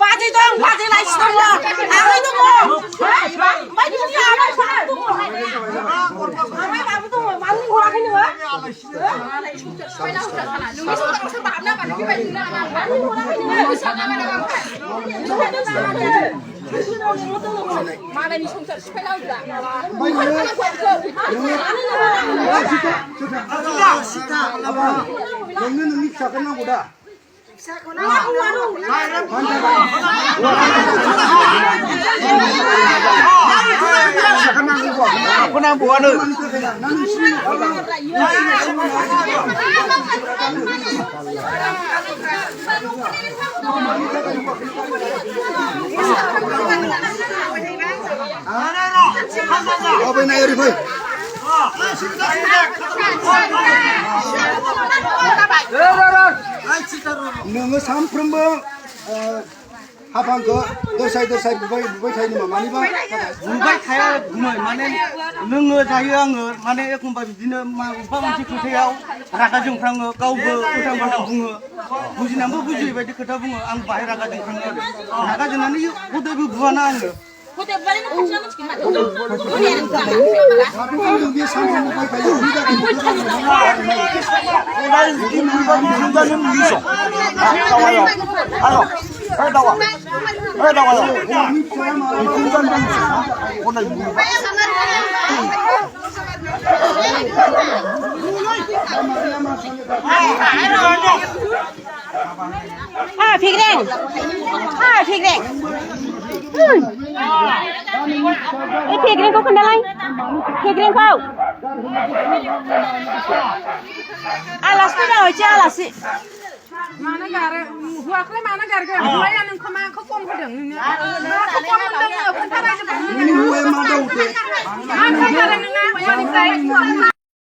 Baji dong, baji lai semua. Aku itu mau. Baji ni apa satu? Apa tu? Mami orang ini wah. Mana ni sungguh sepeda juga. Aku nak buat ni. Apa nak iri boy? नोङो सानफ्रोमबो हाबांखौ दरसाय बुबाय थायो नामा मानिबा बुबाय थाया माने लोङो जायो आङो माने एखनबा बिदिनो माबा मोनसे खोथायाव रागा जोंफ्राङो गावबो उल्टां फाल्टां बुङो बुजिनानैबो बुजियै बायदि खोथा बुङो आं बाहाय रागा जोंफ्राङो आरो रागा जोंनानै हदायबो बुवाना आङो Pegring kau kendalai, pegring kau. Alas tu dah macam alas sih. Mana gara, gua kau mana gara, gua yang nung kau kau kom kau deng ni. Kau kom kau deng, kau tak ada. Ini gue mana udah. Mana gara nung, mana gara.